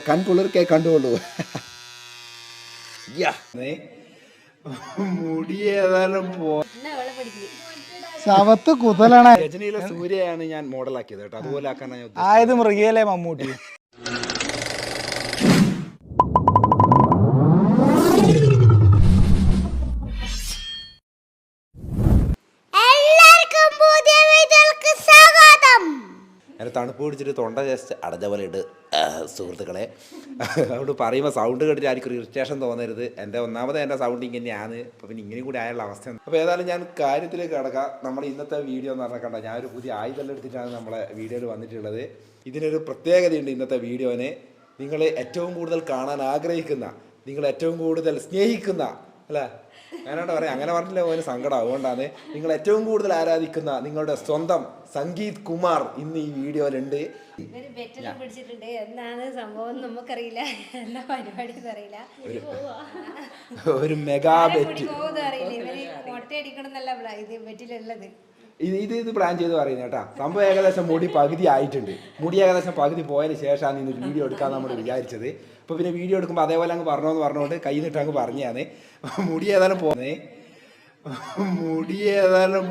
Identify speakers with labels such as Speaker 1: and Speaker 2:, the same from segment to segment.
Speaker 1: കൺകുളിർക്കേ കണ്ടുകൊള്ളൂ. മുടി ഏതായാലും
Speaker 2: ശവത്ത് കുതലാണ്.
Speaker 1: രജനിയിലെ സൂര്യയാണ് ഞാൻ മോഡലാക്കിയത് കേട്ടോ, അതുപോലെ ആക്കാനാണ് ഞാൻ
Speaker 2: ആയത് മൃഗയിലെ മമ്മൂട്ടി.
Speaker 1: അങ്ങനെ തണുപ്പ് പിടിച്ചിട്ട് തൊണ്ട ജസ്റ്റ് അടഞ്ഞ പോലെ ഇട്ട് സുഹൃത്തുക്കളെ, അതുകൊണ്ട് പറയുമ്പോൾ സൗണ്ട് കേട്ടിട്ട് ആർക്കും ഇറിറ്റേഷൻ തോന്നരുത്. എൻ്റെ സൗണ്ട് ഇങ്ങനെയാണ്, അപ്പോൾ പിന്നെ ഇങ്ങനെ കൂടി ആയുള്ള അവസ്ഥ. അപ്പോൾ ഏതായാലും ഞാൻ കാര്യത്തിലേക്ക് കിടക്കാം. നമ്മുടെ ഇന്നത്തെ വീഡിയോ എന്ന് പറഞ്ഞാൽ കണ്ട, ഞാനൊരു പുതിയ ആയുധം എടുത്തിട്ടാണ് നമ്മളെ വീഡിയോയിൽ വന്നിട്ടുള്ളത്. ഇതിനൊരു പ്രത്യേകതയുണ്ട് ഇന്നത്തെ വീഡിയോന്. നിങ്ങൾ ഏറ്റവും കൂടുതൽ കാണാൻ ആഗ്രഹിക്കുന്ന, നിങ്ങൾ ഏറ്റവും കൂടുതൽ സ്നേഹിക്കുന്ന, അല്ലേ ഞാനോട് പറയാം, അങ്ങനെ പറഞ്ഞില്ല ഓന് സങ്കടം. അതുകൊണ്ടാണ് നിങ്ങൾ ഏറ്റവും കൂടുതൽ ആരാധിക്കുന്ന നിങ്ങളുടെ സ്വന്തം സംഗീത് കുമാർ ഇന്ന് ഈ വീഡിയോയിലുണ്ട്. ഒരു മെഗാ ബെറ്റ് ഇത് പ്ലാൻ ചെയ്ത് പറയുന്നത് കേട്ടാ. സംഭവം ഏകദേശം മുടി പകുതി ആയിട്ടുണ്ട്. മുടി ഏകദേശം പകുതി പോയതിന് ശേഷമാണ് ഇന്ന് വീഡിയോ എടുക്കാൻ നമ്മൾ വിചാരിച്ചത്. അപ്പോൾ പിന്നെ വീഡിയോ എടുക്കുമ്പോൾ അതേപോലെ അങ്ങ് പറഞ്ഞുകൊണ്ട് കൈ നിട്ട് അങ്ങ് പറഞ്ഞാണ്. മുടി ഏതായാലും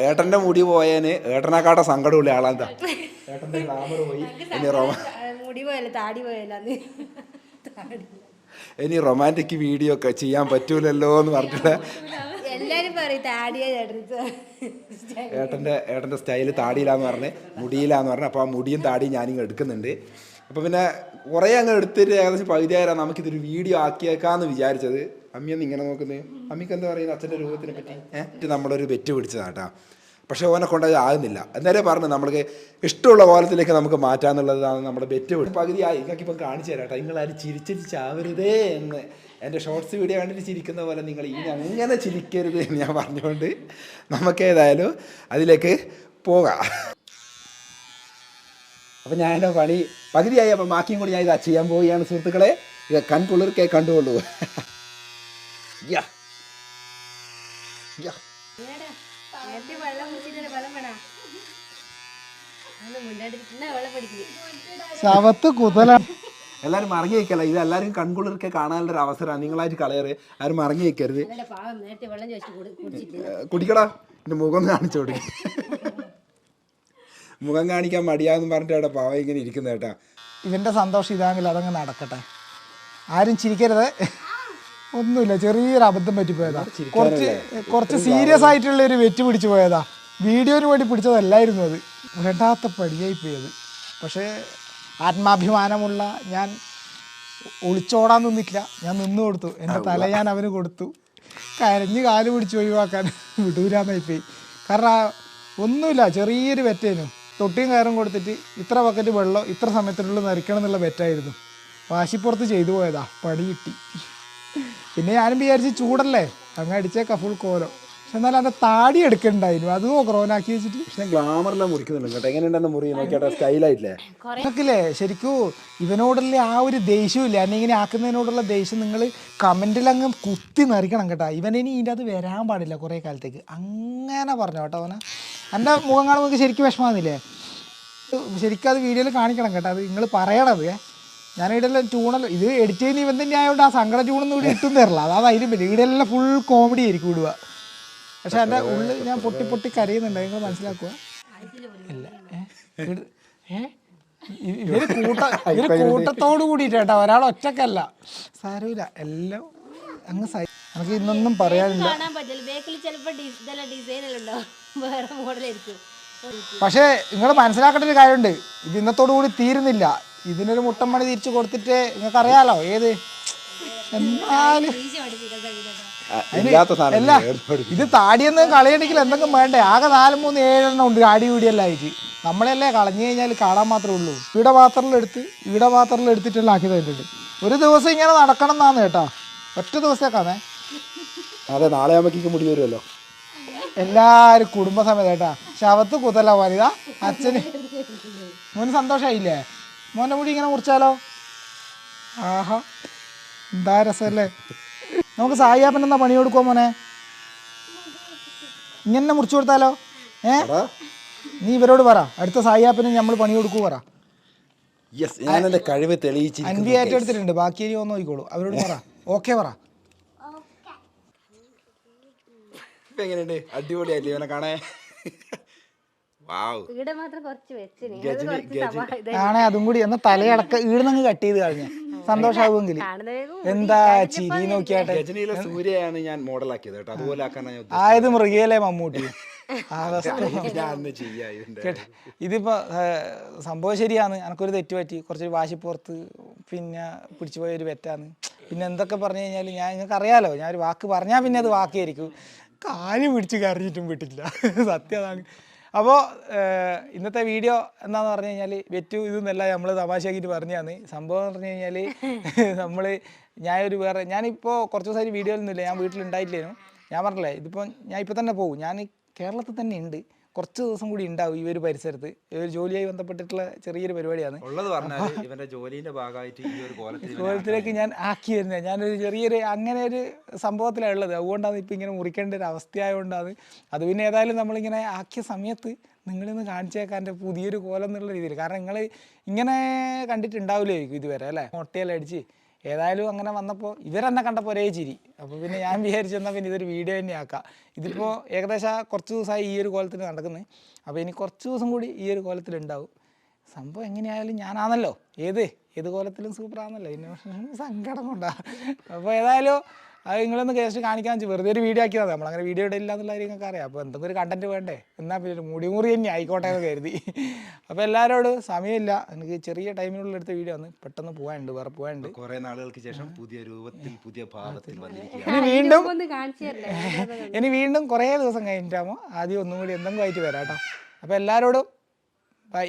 Speaker 1: ഏട്ടൻ്റെ മുടി പോയതിന് ഏട്ടനെക്കാട്ടെ സങ്കടമില്ല ആളാന്താ. ഏട്ടൻ്റെ ഗ്ലാമർ പോയി. ഇനി റൊമാൻറ്റിക് വീഡിയോ ഒക്കെ ചെയ്യാൻ പറ്റൂലല്ലോ എന്ന് പറഞ്ഞിട്ട് ഏട്ടൻ്റെ സ്റ്റൈല് താടിയിലാന്ന് പറഞ്ഞ് മുടിയിലാന്ന് പറഞ്ഞ്, അപ്പോൾ ആ മുടിയും താടിയും ഞാനിങ്ങ് എടുക്കുന്നുണ്ട്. അപ്പോൾ പിന്നെ കുറേ അങ്ങ് എടുത്തിട്ട് ഏകദേശം പകുതിയായിരം നമുക്കിതൊരു വീഡിയോ ആക്കിയേക്കാന്ന് വിചാരിച്ചത്. അമ്മിയൊന്ന് ഇങ്ങനെ നോക്കുന്നത്, അമ്മിക്ക് എന്താ പറയുന്നത് അച്ഛൻ്റെ രൂപത്തിനെ പറ്റി നമ്മളൊരു ബെറ്റ് പിടിച്ചതാട്ടാ. പക്ഷേ ഓനെ കൊണ്ടത് ആകുന്നില്ല. എന്നാലും പറഞ്ഞു നമ്മൾക്ക് ഇഷ്ടമുള്ള കോലത്തിലേക്ക് നമുക്ക് മാറ്റാന്നുള്ളതാണ് നമ്മുടെ ബെറ്റ്. പകുതിയായി നിങ്ങൾക്കിപ്പം കാണിച്ചു തരാട്ടോ. നിങ്ങളാരും ചിരിച്ചിട്ട് ചാവരുതേ എന്ന്, എൻ്റെ ഷോർട്സ് വീഡിയോ കണ്ടിട്ട് ചിരിക്കുന്ന പോലെ നിങ്ങൾ ഇനി അങ്ങനെ ചിരിക്കരുത് എന്ന് ഞാൻ പറഞ്ഞുകൊണ്ട് നമുക്ക് ഏതായാലും അതിലേക്ക് പോകാം. അപ്പം ഞാൻ എൻ്റെ പണി പകുതിയായി. അപ്പം ബാക്കിയും കൂടി ഞാൻ ഇതാ ചെയ്യാൻ പോവുകയാണ് സുഹൃത്തുക്കളെ. ഇത് കൺകുളിർക്കേ കണ്ടുകൊള്ളൂ.
Speaker 2: ശവത്ത് കുതലാണ്.
Speaker 1: എല്ലാവരും മറങ്ങി വയ്ക്കല്ല, ഇത് എല്ലാവരും കൺകുളിർക്കെ കാണാനുള്ളൊരു അവസരമാണ്. നിങ്ങളായിട്ട് കളയറ്, ആരും മറങ്ങി വയ്ക്കരുത്. കുടിക്കടാ, എൻ്റെ മുഖം കാണിച്ചു കൊടുക്കും. മുഖം കാണിക്കാൻ മടിയാന്ന് പറഞ്ഞിട്ട് അവിടെ പാവ ഇങ്ങനെ ഇരിക്കുന്ന കേട്ടാ.
Speaker 2: ഇവൻ്റെ സന്തോഷം ഇതാണെങ്കിൽ അതങ്ങ് നടക്കട്ടെ, ആരും ചിരിക്കരുത്. ഒന്നുമില്ല, ചെറിയൊരു അബദ്ധം പറ്റിപ്പോയതാ. കുറച്ച് സീരിയസ് ആയിട്ടുള്ള ഒരു വെറ്റ് പിടിച്ചു പോയതാ. വീഡിയോന് വേണ്ടി പിടിച്ചതല്ലായിരുന്നു അത്. വേണ്ടാത്ത പടിയായി പോയത്. പക്ഷേ ആത്മാഭിമാനമുള്ള ഞാൻ ഒളിച്ചോടാൻ നിന്നിട്ടില്ല. ഞാൻ നിന്ന് കൊടുത്തു. എൻ്റെ തല ഞാൻ അവന് കൊടുത്തു. കരഞ്ഞ് കാല് പിടിച്ച് ഒഴിവാക്കാൻ വിടൂരാന്നായിപ്പോയി. കാരണം ഒന്നുമില്ല, ചെറിയൊരു വെറ്റേനു. തൊട്ടിയും കയറും കൊടുത്തിട്ട് ഇത്ര ബക്കറ്റ് വെള്ളം ഇത്ര സമയത്തിനുള്ളിൽ നിറയ്ക്കണം എന്നുള്ള വെറ്റായിരുന്നു. വാശിപ്പുറത്ത് ചെയ്തു പോയതാ, പണി കിട്ടി. പിന്നെ ഞാനും വിചാരിച്ച് ചൂടല്ലേ അങ്ങ് അടിച്ചേക്കാ ഫുൾ കോലം. പക്ഷെ എന്നാലും എൻ്റെ താടി എടുക്കണ്ടായിരുന്നു, അതും ഓക്രോനാക്കി വെച്ചിട്ട്.
Speaker 1: പക്ഷേ ഗ്ലാമറെല്ലാം മുറിക്കുന്നുണ്ട് കേട്ടോ. എങ്ങനെയുണ്ടെന്ന് മുറി നോക്കിയാട്ടോ, സ്റ്റൈലായിട്ടില്ലേ
Speaker 2: ല്ലേ. ശരിക്കും ഇവനോടുള്ള ആ ഒരു ദേഷ്യമില്ല, എന്നെ ഇങ്ങനെ ആക്കുന്നതിനോടുള്ള ദേഷ്യം നിങ്ങൾ കമൻറ്റിലങ്ങ് കുത്തി നിറയ്ക്കണം കേട്ടോ. ഇവനിനി ഇതിൻ്റെ അത് വരാൻ പാടില്ല കുറേ കാലത്തേക്ക്. അങ്ങനെ പറഞ്ഞു കേട്ടോ അവനെ. എൻ്റെ മുഖം കാണുമ്പോൾ നിങ്ങൾക്ക് ശരിക്കും വിഷമാകുന്നില്ലേ? ശരിക്കും അത് വീഡിയോയിൽ കാണിക്കണം കേട്ടോ. അത് നിങ്ങൾ പറയണത്. ഞാനിവിടെല്ലാം ട്യൂണല്ലോ ഇത് എഡിറ്റ് ചെയ്യുന്ന ഇവൻ തന്നെ ആയതുകൊണ്ട് ആ സങ്കട ട്യൂണൊന്നും ഇവിടെ ഇട്ടും തരില്ല. അതാണ് അതിലും പറ്റും. ഇവിടെയെല്ലാം ഫുൾ കോമഡി ആയിരിക്കും ഇടുക. പക്ഷെ എൻ്റെ ഉള്ളിൽ ഞാൻ പൊട്ടി കരയുന്നുണ്ട്, നിങ്ങൾ മനസ്സിലാക്കുക. ഇല്ല ഇവര് കൂട്ടത്തോട് കൂടിയിട്ട് കേട്ടോ, ഒരാൾ ഒറ്റക്കല്ല. സാരമില്ല, എല്ലാം അങ്ങ് നമുക്ക് ഇന്നൊന്നും പറയാനില്ല. പക്ഷേ നിങ്ങൾ മനസ്സിലാക്കേണ്ട ഒരു കാര്യമുണ്ട്, ഇത് ഇന്നത്തോടു കൂടി തീരുന്നില്ല. ഇതിനൊരു മുട്ടൻ പണി തിരിച്ചു കൊടുത്തിട്ട് നിങ്ങൾക്ക് അറിയാലോ ഏത്. എന്നാലും അല്ല, ഇത് താടിയെന്ന് കളയണമെങ്കിൽ എന്തെങ്കിലും വേണ്ടേ? ആകെ 4, 3, 7 എണ്ണം ഉണ്ട് താടി കൂടിയെല്ലാം ആയിട്ട്. നമ്മളല്ലേ കളഞ്ഞു കഴിഞ്ഞാൽ കാണാൻ മാത്രമേ ഉള്ളൂ. ഈട പാത്രത്തിൽ എടുത്തിട്ടെല്ലാം ആക്കി തന്നിട്ടുണ്ട്. ഒരു ദിവസം ഇങ്ങനെ നടക്കണം എന്നാണ് കേട്ടോ, ഒറ്റ ദിവസത്തേക്കാണേ.
Speaker 1: അതെ, നാളെ ആകുമ്പോഴേക്കും മുടി വരുമല്ലോ.
Speaker 2: എല്ലാവരും കുടുംബസമേത കേട്ടാ. ശവത്ത് കുതല പോലിതാ അച്ഛന്. മോന് സന്തോഷമായില്ലേ? മോൻ്റെ മുടി ഇങ്ങനെ മുറിച്ചാലോ? ആഹാ, എന്താ രസമല്ലേ. നമുക്ക് സായിയാപ്പൻ എന്നാ പണി കൊടുക്കുമോ മോനെ? ഇങ്ങനെ മുറിച്ചു കൊടുത്താലോ? നീ ഇവരോട് പറ, അടുത്ത സായിയാപ്പന് നമ്മൾ പണി കൊടുക്കൂ പറ.
Speaker 1: യെസ്, ഞാൻ എൻ്റെ കഴിവ് തെളിയിച്ചിരിക്കുന്നു.
Speaker 2: അൻവി ഏറ്റെടുത്തിട്ടുണ്ട്, ബാക്കി ഇനി ഒന്ന് നോക്കിക്കോളൂ. അവരോട് പറ ഓക്കെ പറ.
Speaker 1: ഇപ്പൊ എങ്ങനെയുണ്ട്? അടിപൊളിയല്ലേ ഇവനെ കാണാൻ?
Speaker 2: ആണേ അതും കൂടി ഒന്ന് തലയടക്ക ഈടുന്നങ്ങ് കട്ട് ചെയ്ത് കഴിഞ്ഞ സന്തോഷാവുമെങ്കിൽ. എന്താ ചിരി നോക്കിയാട്ടെ.
Speaker 1: രജനിയിലെ സൂര്യയാണ് ഞാൻ മോഡലാക്കിയത് കേട്ടോ, അതുപോലെ ആക്കാനാണ് ഞാൻ
Speaker 2: ആയത് മൃഗയിലെ മമ്മൂട്ടി. ഇതിപ്പോ സംഭവം ശരിയാണ്, എനക്കൊരു തെറ്റ് പറ്റി, കുറച്ചൊരു വാശിപ്പുറത്ത് പിന്നെ പിടിച്ചു പോയൊരു വെറ്റാണ്. പിന്നെ എന്തൊക്കെ പറഞ്ഞു കഴിഞ്ഞാൽ ഞാൻ നിങ്ങൾക്ക് അറിയാലോ, ഞാൻ ഒരു വാക്ക് പറഞ്ഞാൽ പിന്നെ അത് വാക്കായിരിക്കും. കാല് പിടിച്ച് കരഞ്ഞിട്ടും വിട്ടില്ല, സത്യം അതാണ്. അപ്പോൾ ഇന്നത്തെ വീഡിയോ എന്താണെന്ന് പറഞ്ഞു കഴിഞ്ഞാൽ വെറ്റു ഇതൊന്നല്ല നമ്മൾ തമാശയാക്കിയിട്ട് പറഞ്ഞതാണ്. സംഭവം എന്ന് പറഞ്ഞു കഴിഞ്ഞാൽ ഞാനിപ്പോൾ കുറച്ച് ദിവസമായിട്ട് വീഡിയോയിലൊന്നുമില്ല, ഞാൻ വീട്ടിലുണ്ടായിട്ടില്ലേനു. ഞാൻ പറഞ്ഞില്ലേ ഇതിപ്പോൾ ഞാൻ ഇപ്പോൾ തന്നെ പോകും, ഞാൻ കേരളത്തിൽ തന്നെ ഉണ്ട്, കുറച്ച് ദിവസം കൂടി ഉണ്ടാവും ഈ ഒരു പരിസരത്ത്. ഈ ഒരു ജോലിയായി ബന്ധപ്പെട്ടിട്ടുള്ള ചെറിയൊരു പരിപാടിയാണ്
Speaker 1: ഉള്ളത്. പറഞ്ഞാൽ ഇവന്റെ ജോലിന്റെ ഭാഗമായിട്ട് ഈ ഒരു
Speaker 2: കോലത്തിലേക്ക് ഞാൻ ആക്കി വരുന്നത്. ഞാനൊരു ചെറിയൊരു അങ്ങനെ ഒരു സംഭവത്തിലാണ് ഉള്ളത്. അതുകൊണ്ടാണ് ഇപ്പം ഇങ്ങനെ മുറിക്കേണ്ട ഒരു അവസ്ഥയായതുകൊണ്ടാണ്. അത് പിന്നെ ഏതായാലും നമ്മളിങ്ങനെ ആക്കിയ സമയത്ത് നിങ്ങളിന്ന് കാണിച്ചേക്കാൻ എൻ്റെ പുതിയൊരു കോലം എന്നുള്ള രീതിയിൽ. കാരണം നിങ്ങൾ ഇങ്ങനെ കണ്ടിട്ടുണ്ടാവില്ലായിരിക്കും ഇതുവരെ അല്ലേ, മുട്ടയെല്ലാം അടിച്ച്. ഏതായാലും അങ്ങനെ വന്നപ്പോൾ ഇവരെന്നെ കണ്ടപ്പോൾ ഒരേ ചിരി. അപ്പോൾ പിന്നെ ഞാൻ വിചാരിച്ചെന്നാൽ പിന്നെ ഇതൊരു വീഡിയോ തന്നെ ആക്കാം. ഇതിപ്പോൾ ഏകദേശം കുറച്ച് ദിവസമായി ഈ ഒരു കോലത്തിൽ നടക്കുന്നത്. അപ്പോൾ ഇനി കുറച്ച് ദിവസം കൂടി ഈ ഒരു കോലത്തിലുണ്ടാവും. സംഭവം എങ്ങനെയായാലും ഞാനാണല്ലോ, ഏത് കോലത്തിലും സൂപ്പറാണല്ലോ, ഇതിന് സങ്കടം കൊണ്ടാ. അപ്പോൾ ഏതായാലും അത് നിങ്ങളൊന്ന് ജസ്റ്റ് കാണിക്കാൻ വെച്ചാൽ വെറുതെ ഒരു വീഡിയോ ആക്കിയതാണ്. നമ്മളങ്ങനെ വീഡിയോ ഇടില്ല എന്നുള്ള കാര്യങ്ങൾക്ക് അറിയാം. അപ്പോൾ എന്തെങ്കിലും ഒരു കണ്ടന്റ് വേണ്ടേ, എന്നാൽ പിന്നെ ഒരു മുടി തന്നെ ആയിക്കോട്ടെ എന്ന് കരുതി. അപ്പോൾ എല്ലാവരോടും സമയമില്ല, എനിക്ക് ചെറിയ ടൈമിനുള്ള എടുത്ത വീഡിയോ ആണ്, പെട്ടെന്ന് പോകാനുണ്ട്, വേറെ പോകാനുണ്ട്.
Speaker 1: കുറേ നാളുകൾക്ക് ശേഷം പുതിയ രൂപത്തിൽ പുതിയ ഭാവത്തിൽ
Speaker 2: ഇനി വീണ്ടും കുറേ ദിവസം കഴിഞ്ഞിട്ടാകുമ്പോൾ ആദ്യം ഒന്നും കൂടി എന്തെങ്കിലും ആയിട്ട് വരാം കേട്ടോ. അപ്പോൾ എല്ലാവരോടും ബൈ.